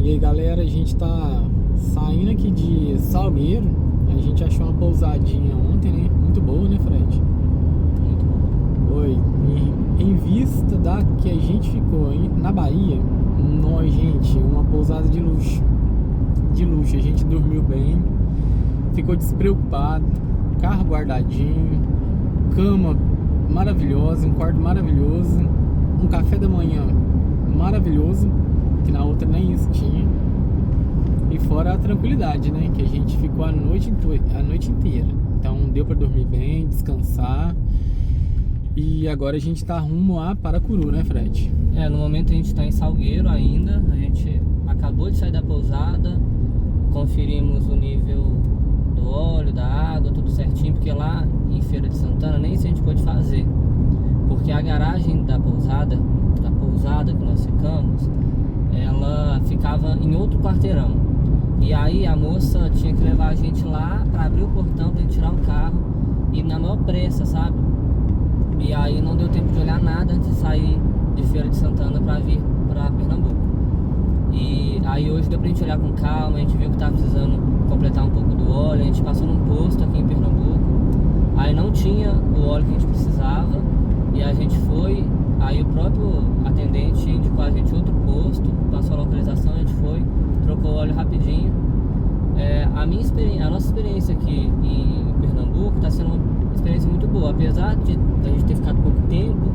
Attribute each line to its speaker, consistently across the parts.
Speaker 1: E aí galera, a gente tá saindo aqui de Salgueiro. A gente achou uma pousadinha ontem, né? Muito boa, né, Fred?
Speaker 2: Muito bom.
Speaker 1: Oi. E em vista da que a gente ficou na Bahia, nós, gente, uma pousada de luxo. De luxo, a gente dormiu bem, ficou despreocupado, carro guardadinho, cama maravilhosa, um quarto maravilhoso, um café da manhã maravilhoso, que na outra nem isso tinha. E fora a tranquilidade, né? Que a gente ficou a noite inteira. Então deu para dormir bem, descansar. E agora a gente tá rumo a Paracuru, né, Fred?
Speaker 2: No momento a gente tá em Salgueiro ainda. A gente acabou de sair da pousada, conferimos o nível do óleo, da água, tudo certinho, porque lá em Feira de Santana nem isso a gente pôde fazer, porque a garagem da pousada que nós ficamos, ela ficava em outro quarteirão, e aí a moça tinha que levar a gente lá para abrir o portão para tirar o carro, e na maior pressa, sabe? E aí não deu tempo de olhar nada antes de sair de Feira de Santana para vir para Pernambuco. E aí hoje deu pra gente olhar com calma, a gente viu que tava precisando completar um pouco do óleo, a gente passou num posto aqui em Pernambuco, aí não tinha o óleo que a gente precisava, e a gente foi, aí o próprio atendente indicou a gente outro posto, passou a localização, a gente foi, trocou o óleo rapidinho. A nossa experiência aqui em Pernambuco tá sendo uma experiência muito boa, apesar de a gente ter ficado pouco tempo.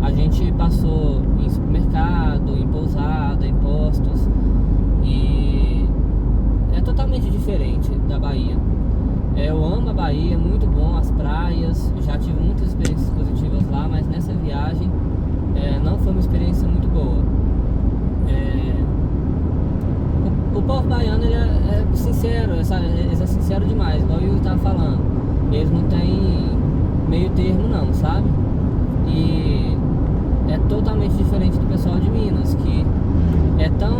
Speaker 2: A gente passou em supermercado, em pousada, em postos, e é totalmente diferente da Bahia. Eu amo a Bahia, é muito bom, as praias, já tive muitas experiências positivas lá, mas nessa viagem não foi uma experiência muito boa. O povo baiano ele é sincero, eles é sincero demais, igual o Yuri estava falando. Eles não têm meio termo não, sabe? E é totalmente diferente do pessoal de Minas, que é tão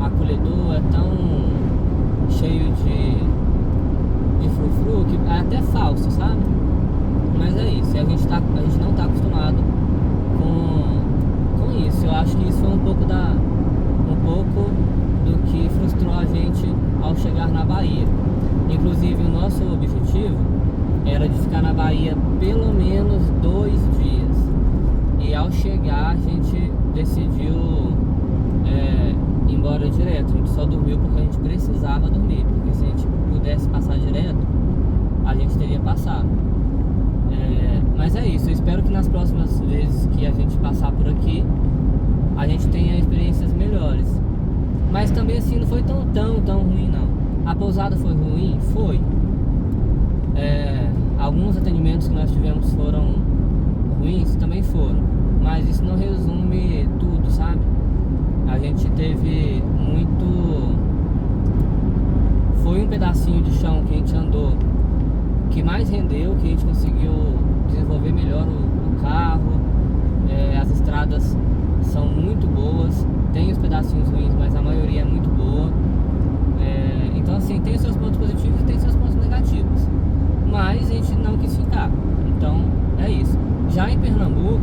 Speaker 2: acolhedor, é tão cheio de frufru, que é até falso, sabe? Mas é isso, e a gente não tá acostumado com isso. Eu acho que isso foi um pouco do que frustrou a gente ao chegar na Bahia. Inclusive o nosso objetivo era de ficar na Bahia pelo menos 2 dias. E ao chegar a gente decidiu ir embora direto. A gente só dormiu porque a gente precisava dormir, porque se a gente pudesse passar direto, a gente teria passado. Mas é isso, eu espero que nas próximas vezes que a gente passar por aqui, a gente tenha experiências melhores. Mas também assim não foi tão ruim não. A pousada foi ruim? Foi. Alguns atendimentos que nós tivemos foram ruins, também foram. Mas isso não resume tudo, sabe? A gente teve muito... Foi um pedacinho de chão que a gente andou que mais rendeu, que a gente conseguiu desenvolver melhor o carro. As estradas são muito boas. Tem os pedacinhos ruins, mas a maioria é muito boa. Então assim, tem seus pontos positivos e tem seus pontos negativos. Mas a gente não quis ficar. Então é isso. Já em Pernambuco,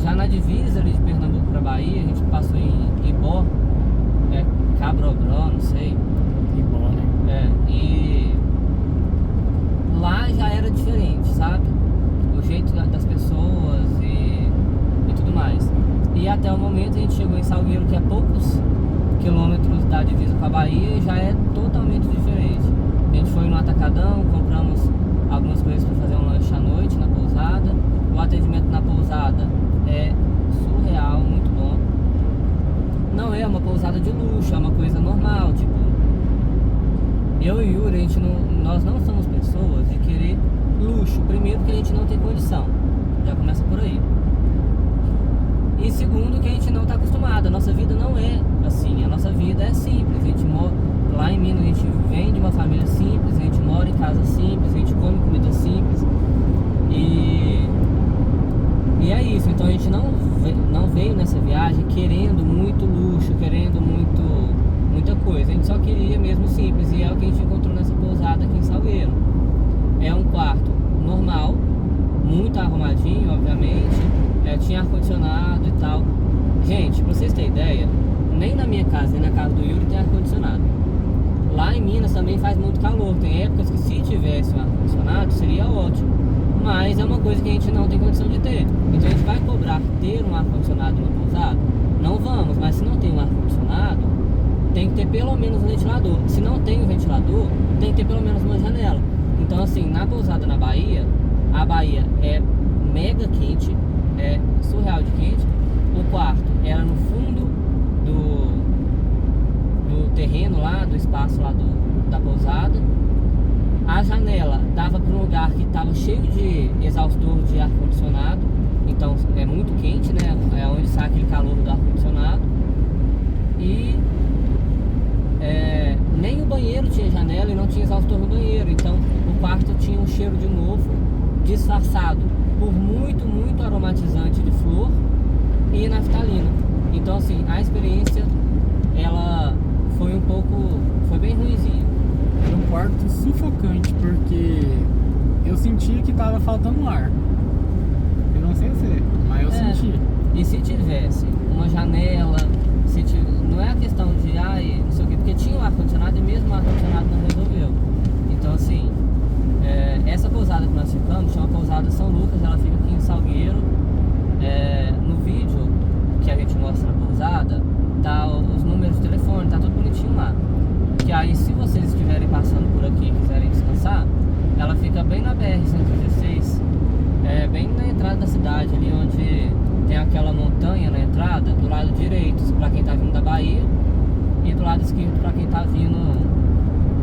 Speaker 2: já na divisa ali de Pernambuco para Bahia, a gente passou em Ibó, Cabrobró, não sei.
Speaker 1: Ibó, né?
Speaker 2: E lá já era diferente, sabe? O jeito das pessoas e tudo mais. E até o momento a gente chegou em Salgueiro, que é poucos quilômetros da divisa com a Bahia, e já é totalmente diferente. A gente foi no atacadão, compramos algumas coisas para fazer um lanche à noite na pousada. O atendimento na pousada é surreal, muito bom. Não é uma pousada de luxo, é uma coisa normal, tipo... Eu e o Yuri, nós não somos pessoas de querer luxo. Primeiro que a gente não tem condição, já começa por aí. E segundo que a gente não está acostumado, a nossa vida não é assim, a nossa vida é simples. A gente mora lá em Minas, a gente vem de uma família simples, a gente mora em casa simples, a gente come comida simples. E é isso, então a gente não veio nessa viagem querendo muito luxo, querendo muita coisa. A gente só queria mesmo simples, e é o que a gente encontrou nessa pousada aqui em Salgueiro. É um quarto normal, muito arrumadinho, obviamente, tinha ar-condicionado e tal. Gente, pra vocês terem ideia, nem na minha casa, nem na casa do Yuri tem ar-condicionado. Lá em Minas também faz muito calor. Tem épocas que se tivesse um ar-condicionado seria ótimo. Mas é uma coisa que a gente não tem condição de ter. Então a gente vai cobrar ter um ar-condicionado na pousada? Não vamos, mas se não tem um ar-condicionado, tem que ter pelo menos um ventilador. Se não tem um ventilador, tem que ter pelo menos uma janela. Então assim, na pousada na Bahia, a Bahia é mega quente, é surreal de quente. O quarto era no fundo do terreno lá, do espaço lá da pousada. A janela dava para um lugar que estava cheio de exaustor de ar-condicionado. Então é muito quente, né? É onde sai aquele calor do ar-condicionado. E nem o banheiro tinha janela e não tinha exaustor no banheiro. Então o quarto tinha um cheiro de mofo disfarçado por muito, muito aromatizante de flor e naftalina. Então assim, a experiência ela foi bem ruimzinha.
Speaker 1: Era um quarto sufocante, porque eu sentia que tava faltando ar. Eu não sei se, mas eu senti.
Speaker 2: E se tivesse uma janela, não é a questão de não sei o que, porque tinha o ar-condicionado e mesmo o ar-condicionado não resolveu. Então assim, essa pousada que nós ficamos chama Pousada São Lucas, ela fica aqui em Salgueiro. No vídeo que a gente mostra na pousada, tá os números de telefone, tá tudo bonitinho lá. Que aí se vocês estiverem passando por aqui e quiserem descansar, ela fica bem na BR-116, bem na entrada da cidade, ali onde tem aquela montanha na entrada, do lado direito para quem tá vindo da Bahia e do lado esquerdo para quem tá vindo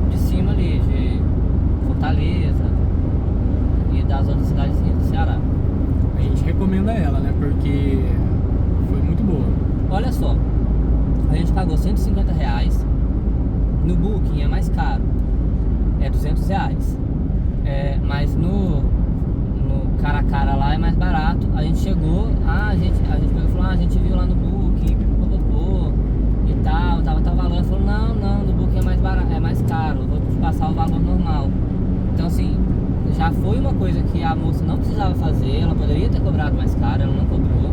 Speaker 2: de cima ali, de Fortaleza e das outras cidades do Ceará.
Speaker 1: A gente recomenda ela, né? Porque foi muito boa.
Speaker 2: Olha só, a gente pagou R$150. No Booking é mais caro, é R$200. Mas no cara a cara lá é mais barato. A gente chegou, a gente falou, a gente viu lá no Booking, e tal, tava valor. Ela falou, não, no Booking é mais barato, é mais caro, vou te passar o valor normal. Então assim, já foi uma coisa que a moça não precisava fazer, ela poderia ter cobrado mais caro, ela não cobrou.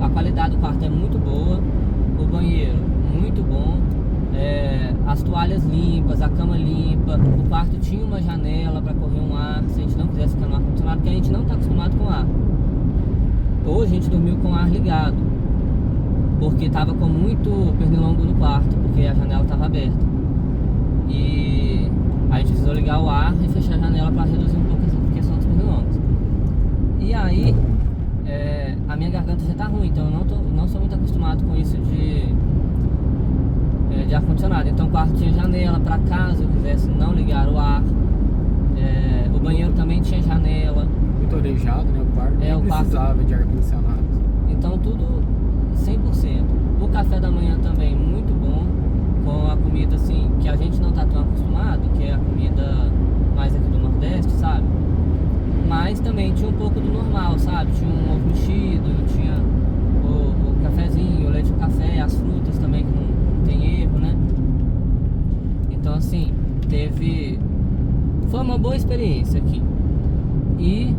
Speaker 2: A qualidade do quarto é muito boa, o banheiro muito bom, as toalhas limpas, a cama limpa, o quarto tinha uma janela para correr um ar, se a gente não quisesse ficar no ar-condicionado, porque a gente não está acostumado com ar. Hoje a gente dormiu com o ar ligado, porque estava com muito pernilongo no quarto, porque a janela estava aberta. E a gente precisou ligar o ar e fechar a janela para reduzir um pouco a questão dos pernilongos. E aí, a minha garganta já tá ruim, então eu não sou muito acostumado com isso de ar-condicionado. Então o quarto tinha janela para caso eu quisesse não ligar o ar. O banheiro também tinha janela.
Speaker 1: Muito arejado, né? O quarto nem precisava de ar-condicionado.
Speaker 2: Então tudo 100%. O café da manhã também muito bom, com a comida assim, que a gente não tá tão acostumado, que é a comida mais aqui do Nordeste, sabe? Mas também tinha um pouco do normal, sabe? Tinha um ovo mexido, tinha o cafezinho, o leite com café, as frutas também, que não tem erro, né? Então assim, foi uma boa experiência aqui. E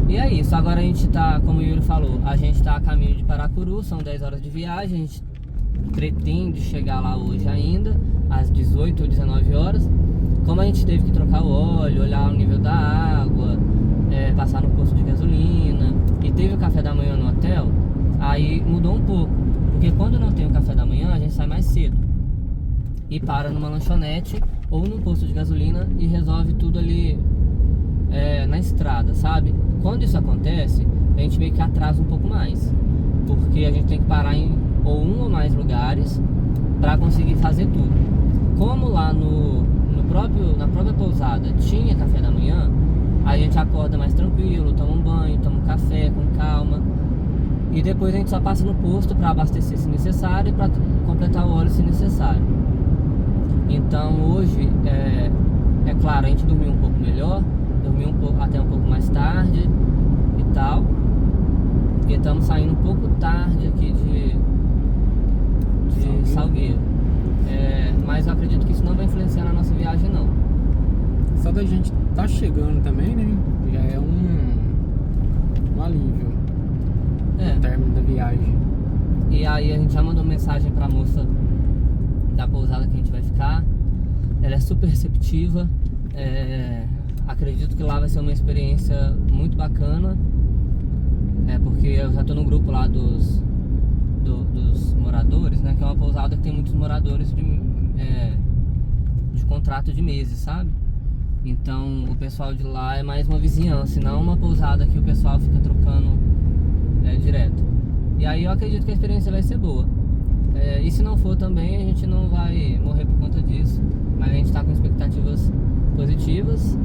Speaker 2: é isso, agora a gente tá, como o Yuri falou, a gente tá a caminho de Paracuru, são 10 horas de viagem, a gente pretende chegar lá hoje ainda, às 18 ou 19 horas. Como a gente teve que trocar o óleo, olhar o nível da água, passar no posto de gasolina, e teve o café da manhã no hotel, aí mudou um pouco, porque quando não tem o café da manhã, a gente sai mais cedo e para numa lanchonete ou no posto de gasolina e resolve tudo ali na estrada, sabe? Quando isso acontece, a gente meio que atrasa um pouco mais, porque a gente tem que parar em um ou mais lugares para conseguir fazer tudo. Como lá na própria pousada tinha café da manhã, a gente acorda mais tranquilo, toma um banho, toma um café com calma, e depois a gente só passa no posto para abastecer se necessário e para completar o óleo se necessário. Então hoje, é claro, a gente dormiu um pouco melhor, dormiu até um pouco mais tarde e tal, e estamos saindo um pouco tarde aqui de Salgueiro. Mas eu acredito que isso não vai influenciar na nossa viagem, não.
Speaker 1: Só da gente tá chegando também, né? Já é viagem.
Speaker 2: E aí a gente já mandou mensagem pra moça da pousada que a gente vai ficar. Ela é super receptiva. Acredito que lá vai ser uma experiência muito bacana. Porque eu já tô no grupo lá dos moradores, né? Que é uma pousada que tem muitos moradores de contrato de meses, sabe? Então o pessoal de lá é mais uma vizinhança, e não uma pousada que o pessoal fica trocando direto. E aí eu acredito que a experiência vai ser boa. E se não for também, a gente não vai morrer por conta disso. Mas a gente está com expectativas positivas.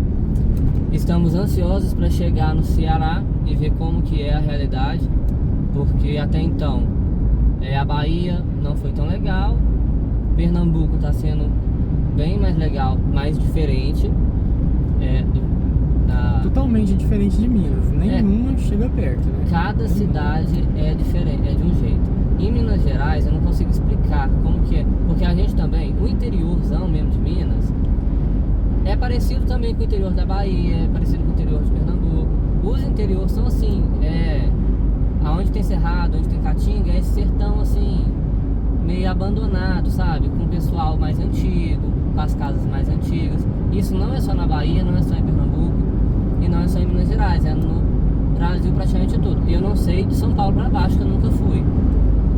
Speaker 2: Estamos ansiosos para chegar no Ceará e ver como que é a realidade. Porque até então a Bahia não foi tão legal. Pernambuco está sendo bem mais legal, mais diferente.
Speaker 1: Totalmente diferente de Minas. Nenhuma chega perto, né?
Speaker 2: Cada cidade é diferente, é de um jeito. Em Minas Gerais eu não consigo explicar como que é, porque a gente também, o interiorzão mesmo de Minas, é parecido também com o interior da Bahia, é parecido com o interior de Pernambuco. Os interiores são assim, aonde tem cerrado, onde tem caatinga, é esse sertão assim, meio abandonado, sabe? Com o pessoal mais antigo, com as casas mais antigas. Isso não é só na Bahia, não é só em Pernambuco e não é só em Minas Gerais, é no Brasil praticamente todo. Eu não sei de São Paulo pra baixo, que eu nunca fui,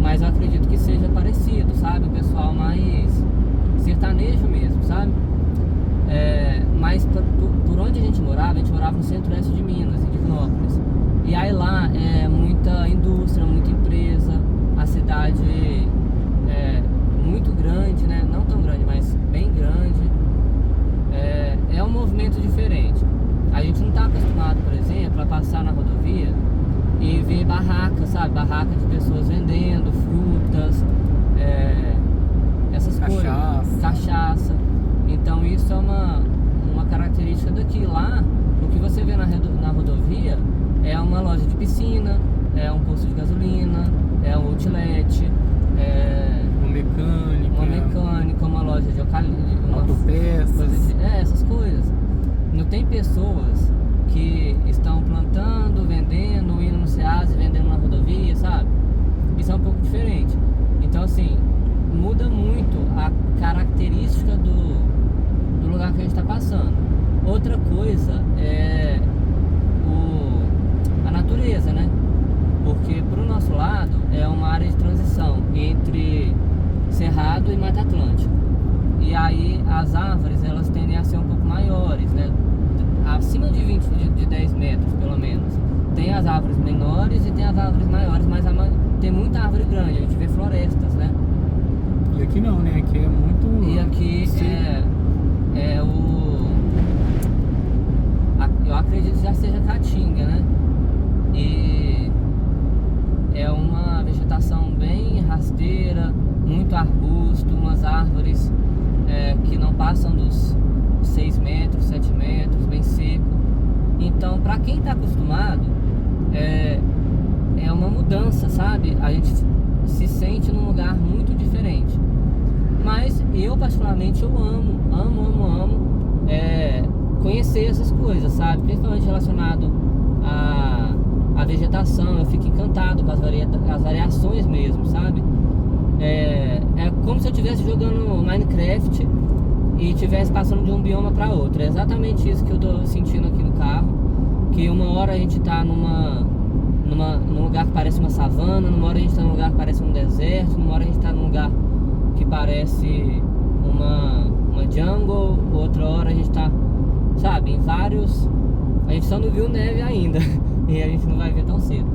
Speaker 2: mas eu acredito que seja parecido, sabe? O pessoal mais sertanejo mesmo, sabe? Mas por onde a gente morava no centro-oeste de Minas, em Divinópolis. E aí lá é muita indústria, muita empresa, a cidade muito grande, né? Não tão grande, mas bem grande. É um movimento diferente. A gente não está acostumado, por exemplo, a passar na rodovia e ver barraca, sabe? Barraca de pessoas vendendo frutas, essas coisas. Cachaça. Então isso é uma característica daqui. Lá, o que você vê na rodovia é uma loja de piscina, é um posto de gasolina, é um outlet, uma mecânica, uma loja de
Speaker 1: autopeças,
Speaker 2: essas coisas. Não tem pessoas que estão plantando, vendendo, indo no Ceasa e vendendo na rodovia, sabe? Isso é um pouco diferente. Então assim, muda muito a característica do lugar que a gente está passando. Outra coisa é a natureza, né? Porque pro nosso lado é uma área de transição entre Cerrado e Mata Atlântica. E aí as árvores, elas tendem a ser um pouco maiores, né? Acima de 10 metros, pelo menos. Tem as árvores menores e tem as árvores maiores, mas tem muita árvore grande, a gente vê florestas, né?
Speaker 1: E aqui não, né? Aqui é muito...
Speaker 2: E aqui eu acredito que já seja caatinga, né? E é uma vegetação bem rasteira, muito arbusto, umas árvores que não passam dos 6 metros, 7 metros, bem seco. Então, para quem está acostumado, é uma mudança, sabe? A gente se sente num lugar muito diferente. Mas eu, particularmente, eu amo conhecer essas coisas, sabe? Principalmente relacionado à vegetação. Eu fico encantado com as variações mesmo, sabe? É como se eu estivesse jogando Minecraft e estivesse passando de um bioma para outro. É exatamente isso que eu tô sentindo aqui no carro. Que uma hora a gente tá num lugar que parece uma savana, numa hora a gente tá num lugar que parece um deserto, numa hora a gente tá num lugar que parece uma jungle, outra hora a gente tá, sabe, em vários... A gente só não viu neve ainda e a gente não vai ver tão cedo.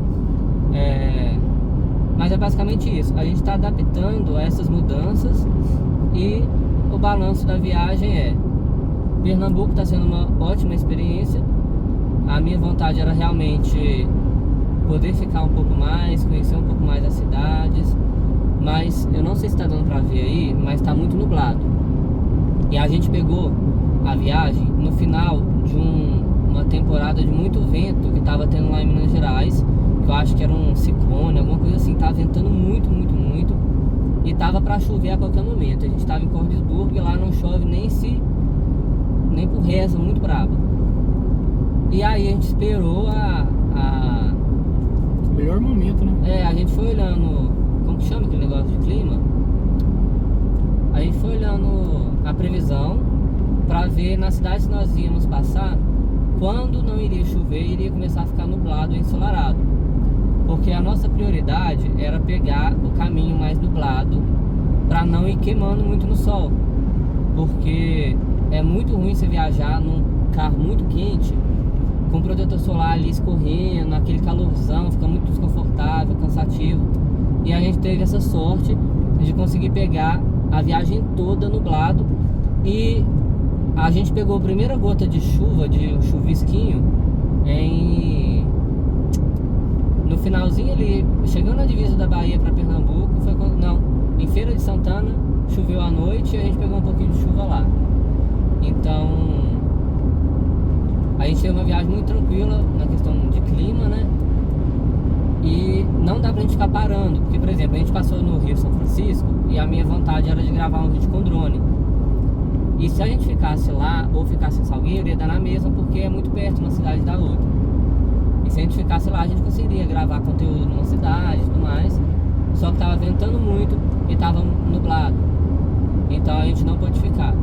Speaker 2: Mas é basicamente isso. A gente tá adaptando a essas mudanças e o balanço da viagem Pernambuco tá sendo uma ótima experiência. A minha vontade era realmente poder ficar um pouco mais, conhecer um pouco mais as cidades, mas eu não sei se está dando para ver aí, mas está muito nublado. E a gente pegou a viagem no final de uma temporada de muito vento que estava tendo lá em Minas Gerais, que eu acho que era um ciclone, alguma coisa assim. Tava ventando muito, e tava para chover a qualquer momento. A gente estava em Cordisburgo e lá não chove nem por reza, muito brava. E aí a gente esperou
Speaker 1: o melhor momento, né?
Speaker 2: A gente foi olhando a previsão para ver nas cidades que nós íamos passar quando não iria chover e iria começar a ficar nublado e ensolarado. Porque a nossa prioridade era pegar o caminho mais nublado para não ir queimando muito no sol. Porque é muito ruim você viajar num carro muito quente, com protetor solar ali escorrendo, aquele calorzão, fica muito desconfortável, cansativo. E a gente teve essa sorte de conseguir pegar a viagem toda nublado. E a gente pegou a primeira gota de chuva, de um chuvisquinho, no finalzinho ali, chegando na divisa da Bahia para Pernambuco, foi quando, não, em Feira de Santana, choveu à noite e a gente pegou um pouquinho de chuva lá. Então, a gente teve uma viagem muito tranquila na questão de clima, né? E não dá pra gente ficar parando, porque, por exemplo, a gente passou no Rio São Francisco e a minha vontade era de gravar um vídeo com drone. E se a gente ficasse lá ou ficasse em Salgueiro, ia dar na mesma, porque é muito perto uma cidade da outra. E se a gente ficasse lá, a gente conseguiria gravar conteúdo numa cidade e tudo mais. Só que tava ventando muito e tava nublado. Então a gente não pôde ficar.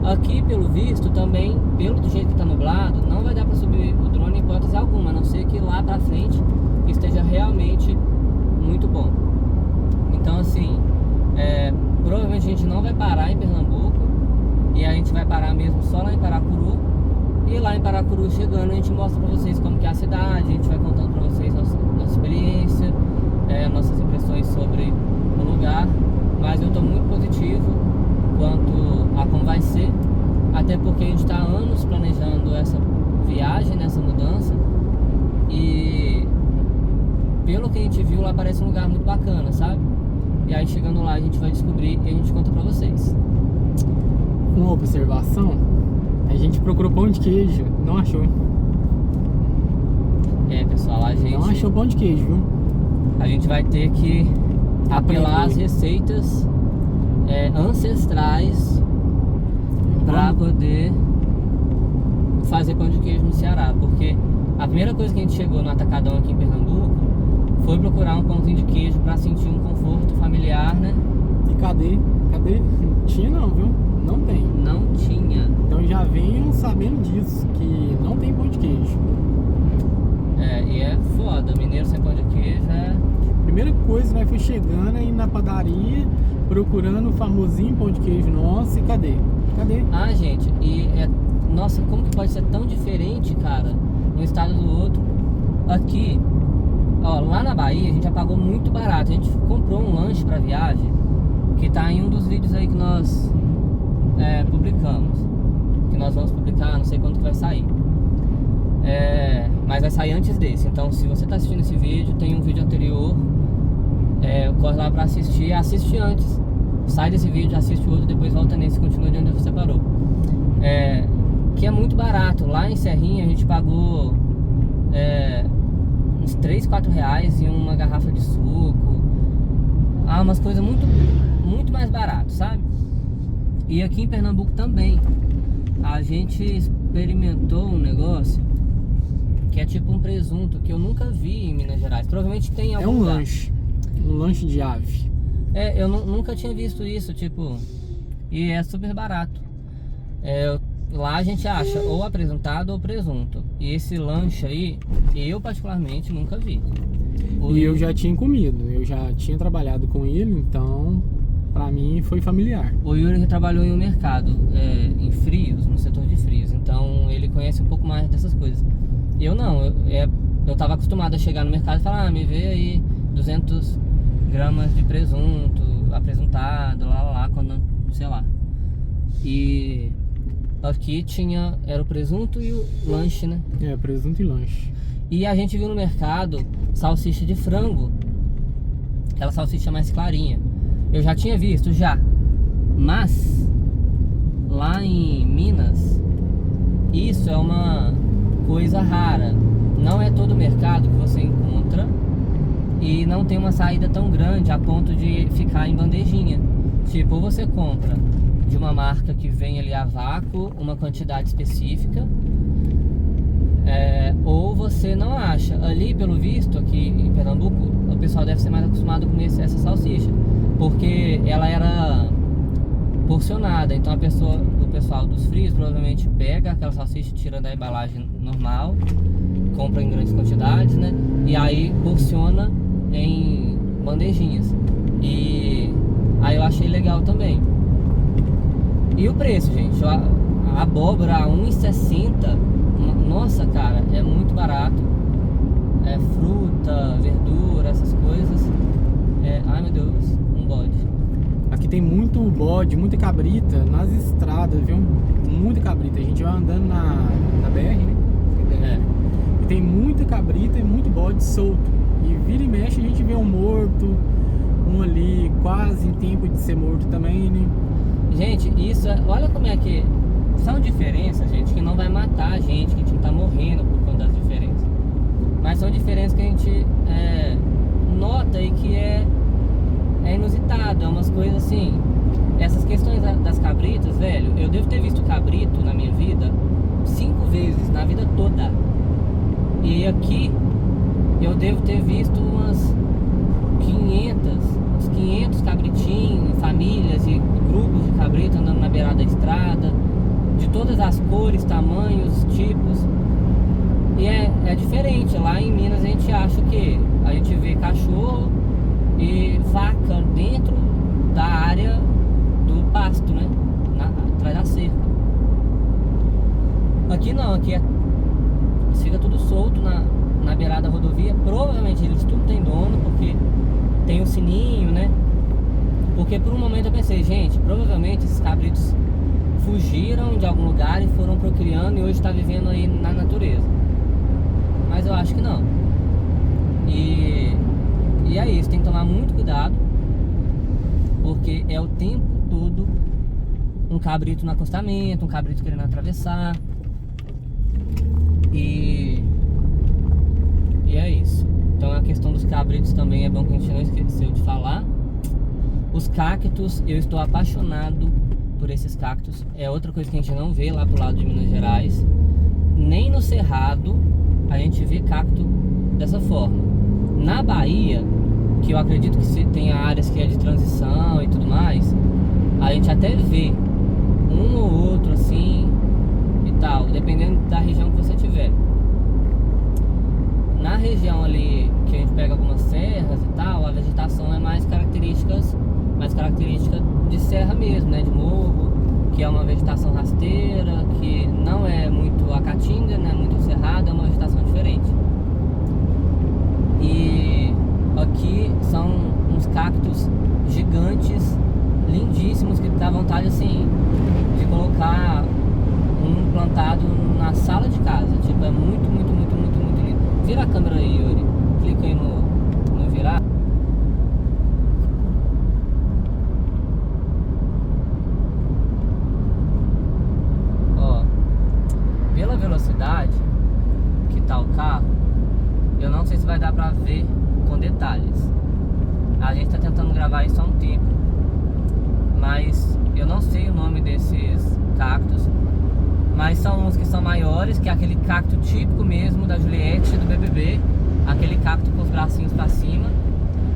Speaker 2: Aqui, pelo visto, também, pelo do jeito que tá nublado, não vai dar pra subir o drone em hipótese alguma, a não ser que lá pra frente esteja realmente muito bom. Então, assim, provavelmente a gente não vai parar em Pernambuco, e a gente vai parar mesmo só lá em Paracuru. E lá em Paracuru, chegando, a gente mostra pra vocês como que é a cidade, a gente vai contando pra vocês nossa experiência, nossas impressões sobre o lugar. Mas eu tô muito positivo quanto a como vai ser, até porque a gente tá há anos planejando essa viagem, nessa mudança, e pelo que a gente viu, lá parece um lugar muito bacana, sabe? E aí chegando lá a gente vai descobrir e a gente conta pra vocês.
Speaker 1: Uma observação, a gente procurou pão de queijo, não achou.
Speaker 2: Pessoal, a gente
Speaker 1: não achou pão de queijo, viu?
Speaker 2: A gente vai ter que apelar às receitas ancestrais para poder fazer pão de queijo no Ceará, porque a primeira coisa que a gente chegou no Atacadão aqui em Pernambuco foi procurar um pãozinho de queijo para sentir um conforto familiar, né?
Speaker 1: E cadê? Tinha não, viu? Não tem.
Speaker 2: Não tinha.
Speaker 1: Então já venham sabendo disso, que não tem pão de queijo.
Speaker 2: E é foda, mineiro sem pão de queijo
Speaker 1: Primeira coisa, nós foi chegando aí na padaria, procurando o famosinho pão de queijo nosso, e cadê?
Speaker 2: Ah, gente, nossa, como que pode ser tão diferente, cara, um estado do outro? Aqui, ó, lá na Bahia a gente já pagou muito barato. A gente comprou um lanche pra viagem, que tá em um dos vídeos aí que nós publicamos, que nós vamos publicar, não sei quando que vai sair, mas vai sair antes desse. Então, se você tá assistindo esse vídeo, tem um vídeo anterior, corre lá pra assistir, assiste antes, sai desse vídeo, assiste o outro, depois volta nesse e continua de onde você parou. Que é muito barato. Lá em Serrinha a gente pagou uns 3, 4 reais em uma garrafa de suco, umas coisas muito, muito mais barato, sabe? E aqui em Pernambuco também a gente experimentou um negócio que é tipo um presunto que eu nunca vi em Minas Gerais. Provavelmente tem em algum lugar.
Speaker 1: Um lanche de ave.
Speaker 2: Eu nunca tinha visto isso, tipo, e é super barato. Lá a gente acha ou apresentado ou presunto. E esse lanche aí, eu particularmente nunca vi.
Speaker 1: E eu já tinha comido, eu já tinha trabalhado com ele, então pra mim foi familiar.
Speaker 2: O Yuri trabalhou em um mercado em frios, no setor de frios, então ele conhece um pouco mais dessas coisas. Eu não, eu tava acostumado a chegar no mercado e falar, me vê aí 200 gramas de presunto, apresentado, lá, quando, sei lá. E aqui era o presunto e o lanche, né?
Speaker 1: Presunto e lanche.
Speaker 2: E a gente viu no mercado salsicha de frango, aquela salsicha mais clarinha. Eu já tinha visto, mas lá em Minas, isso é uma coisa rara. Não é todo mercado que você encontra e não tem uma saída tão grande a ponto de ficar em bandejinha. Tipo, ou você compra de uma marca que vem ali a vácuo, uma quantidade específica, ou você não acha. Ali, pelo visto, aqui em Pernambuco, o pessoal deve ser mais acostumado a comer essa salsicha, porque ela era porcionada. Então o pessoal dos frios provavelmente pega aquela salsicha, tira da embalagem normal, compra em grandes quantidades, né? E aí porciona em bandejinhas. E aí eu achei legal também. E o preço, gente, a abóbora a 1,60, nossa, cara, é muito barato. É fruta, verdura, essas coisas. Ai meu Deus, um bode.
Speaker 1: Aqui tem muito bode, muita cabrita nas estradas, viu? Muita cabrita. A gente vai andando na BR, né? E tem muita cabrita e muito bode solto. E vira e mexe a gente vê um morto, um ali quase em tempo de ser morto também, né?
Speaker 2: Gente, isso, olha como é que são diferenças, gente, que não vai matar a gente, que a gente não tá morrendo por conta das diferenças. Mas são diferenças que a gente nota e que é inusitado, é umas coisas assim. Essas questões das cabritas, velho, eu devo ter visto cabrito na minha vida 5 vezes, na vida toda. E aqui eu devo ter visto uns 500 cabritinhos, famílias e grupos de cabrito andando na beirada da estrada, de todas as cores, tamanhos, tipos. E é diferente. Lá em Minas a gente acha que a gente vê cachorro e vaca dentro da área do pasto, né? Atrás da cerca. Aqui não, aqui fica tudo solto na beirada da rodovia. Provavelmente eles tudo tem dono, porque tem o sininho, né? Porque por um momento eu pensei, gente, provavelmente esses cabritos fugiram de algum lugar e foram procriando e hoje está vivendo aí na natureza. Mas eu acho que não. E é isso, tem que tomar muito cuidado, porque é o tempo todo um cabrito no acostamento, um cabrito querendo atravessar. E é isso. Então a questão dos cabritos também é bom que a gente não esqueceu de falar. Os cactos, eu estou apaixonado por esses cactos. É outra coisa que a gente não vê lá pro lado de Minas Gerais. Nem no Cerrado a gente vê cacto dessa forma. Na Bahia, que eu acredito que tenha áreas que é de transição e tudo mais, a gente até vê um ou outro assim e tal, dependendo da região que você tiver. Na região ali que a gente pega algumas serras e tal, a vegetação é mais característica de serra mesmo, né? De morro, que é uma vegetação rasteira, que não é muito a caatinga, né? Muito cerrada, é uma vegetação diferente. E aqui são uns cactos gigantes, lindíssimos, que dá vontade assim de colocar um plantado na sala de casa. Tipo, é muito, muito, muito, muito, muito lindo. Vira a câmera aí, Yuri. Clica aí no virar. Ó, pela velocidade que tá o carro, eu não sei se vai dar pra ver com detalhes. A gente tá tentando gravar isso há um tempo, mas eu não sei o nome desses cactos. Mas são uns que são maiores, que é aquele cacto típico mesmo da Juliette, do BBB. Aquele cacto com os bracinhos pra cima.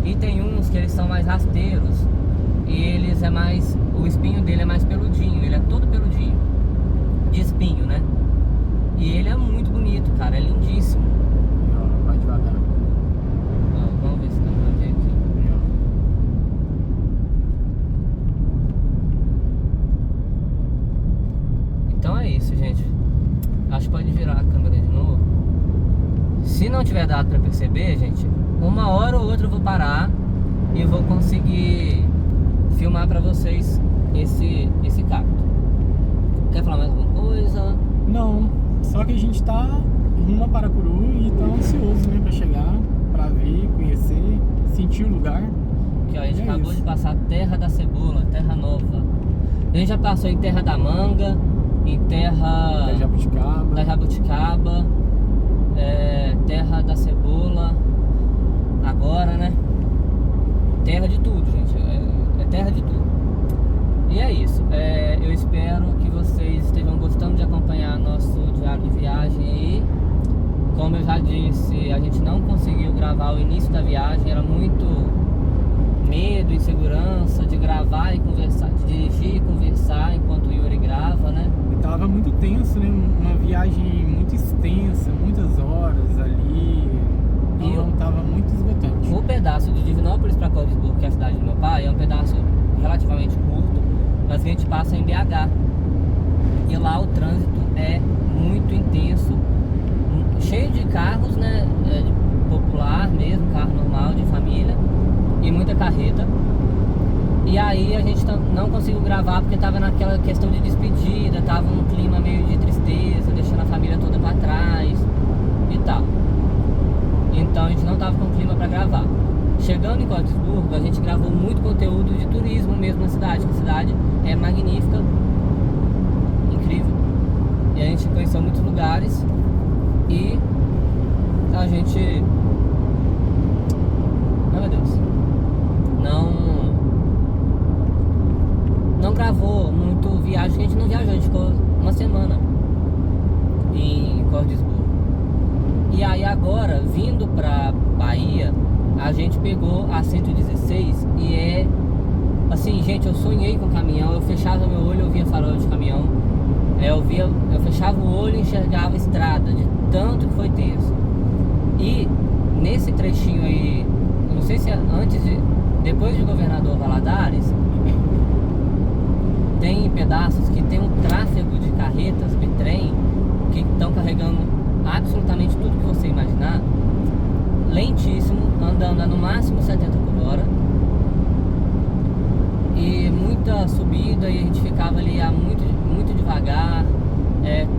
Speaker 2: E tem uns que eles são mais rasteiros. E eles é mais... o espinho dele é mais peludinho. Ele é todo peludinho. De espinho, né? E ele é muito bonito, cara. É lindíssimo.
Speaker 1: Vai devagar.
Speaker 2: Ó, vamos ver se dá pra ver aqui. Então é isso, gente. Acho que pode virar a câmera de novo. Se não tiver dado pra perceber, gente, uma hora ou outra eu vou parar e vou conseguir filmar pra vocês esse cacto. Quer falar mais alguma coisa?
Speaker 1: Não, só que a gente tá rumo a Paracuru e tá ansioso, né, pra chegar, pra ver, conhecer, sentir o lugar.
Speaker 2: Que ó, a gente acabou de passar Terra da Cebola, Terra Nova. A gente já passou em Terra da Manga, em Terra da Jabuticaba, Terra da Cebola, agora, né? Terra de tudo, gente. É terra de tudo. E é isso. Eu espero que vocês estejam gostando de acompanhar nosso diário de viagem aí. Como eu já disse, a gente não conseguiu gravar o início da viagem, era muito medo, insegurança de gravar e conversar, de dirigir e conversar enquanto o Yuri grava, né?
Speaker 1: E tava muito tenso, né? Uma viagem muito extensa, muitas horas ali. Então tava muito esgotante.
Speaker 2: O pedaço de Divinópolis para Cordisburgo, que é a cidade do meu pai, é um pedaço relativamente curto, mas que a gente passa em BH. E lá o trânsito é muito intenso, cheio de carros, né? Popular mesmo, carro normal de família, e muita carreta. E aí a gente não conseguiu gravar porque tava naquela questão de despedida, tava um clima meio de tristeza, deixando a família toda para trás e tal. Então a gente não tava com clima para gravar. Chegando em Cordisburgo, a gente gravou muito conteúdo de turismo mesmo na cidade, que a cidade é magnífica, incrível. E a gente conheceu muitos lugares e a gente... Ai meu Deus. Não gravou muito viagem, que a gente não viajou, a gente ficou uma semana em Cordisburgo. E aí agora, vindo pra Bahia, a gente pegou a 116 e é... Assim, gente, eu sonhei com caminhão, eu fechava meu olho, eu via farol de caminhão. Eu fechava o olho e enxergava a estrada, de tanto que foi tenso. E nesse trechinho aí, eu não sei se é depois de Governador Valadares, tem pedaços que tem um tráfego de carretas, bitrem, que estão carregando absolutamente tudo que você imaginar, lentíssimo, andando a no máximo 70 por hora, e muita subida, e a gente ficava ali muito devagar,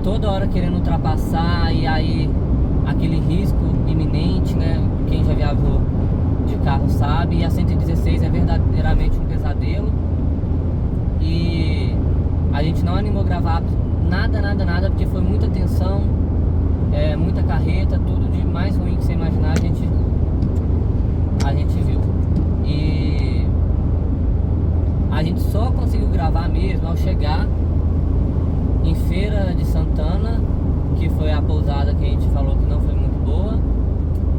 Speaker 2: toda hora querendo ultrapassar, e aí aquele risco iminente, né? Quem já viajou de carro sabe, e a 116 é verdadeiramente um pesadelo. E a gente não animou gravar nada, porque foi muita tensão, muita carreta, tudo de mais ruim que você imaginar a gente viu. E a gente só conseguiu gravar mesmo ao chegar em Feira de Santana, que foi a pousada que a gente falou que não foi muito boa.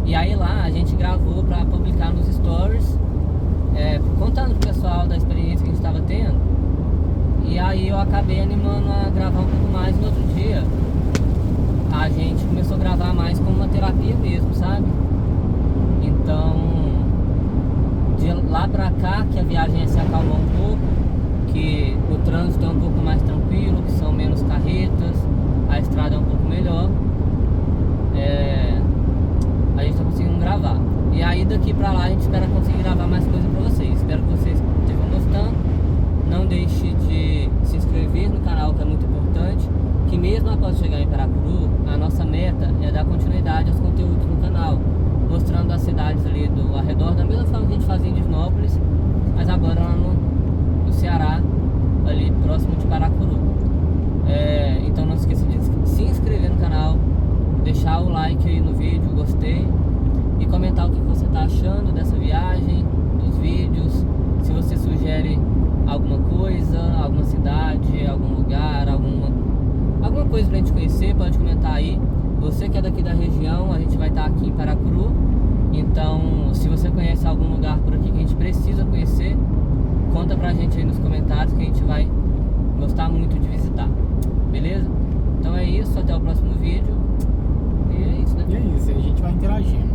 Speaker 2: E aí lá a gente gravou para publicar nos stories, contando pro pessoal da experiência que a gente estava tendo. E aí eu acabei animando a gravar um pouco mais. No outro dia a gente começou a gravar mais como uma terapia mesmo, sabe? Então de lá pra cá que a viagem se acalmou um pouco, que o trânsito é um pouco mais tranquilo, que são menos carretas, a estrada é um pouco melhor, a gente tá conseguindo gravar. E aí daqui pra lá a gente espera conseguir gravar mais coisa pra vocês. Espero que vocês estejam gostando. Não deixe de se inscrever no canal, que é muito importante, que mesmo após chegar em Paracuru, a nossa meta é dar continuidade aos conteúdos no canal, mostrando as cidades ali do arredor, da mesma forma que a gente fazia em Divinópolis, mas agora lá no Ceará, ali próximo de Paracuru. Então não esqueça de se inscrever no canal, deixar o like aí no vídeo, gostei, e comentar o que você está achando dessa viagem, dos vídeos, se você sugere alguma coisa, alguma cidade, algum lugar, alguma coisa pra gente conhecer, pode comentar aí. Você que é daqui da região, a gente vai estar aqui em Paracuru, então se você conhece algum lugar por aqui que a gente precisa conhecer, conta pra gente aí nos comentários, que a gente vai gostar muito de visitar, beleza? Então é isso, até o próximo vídeo, e é isso, né?
Speaker 1: E é isso, a gente vai interagindo.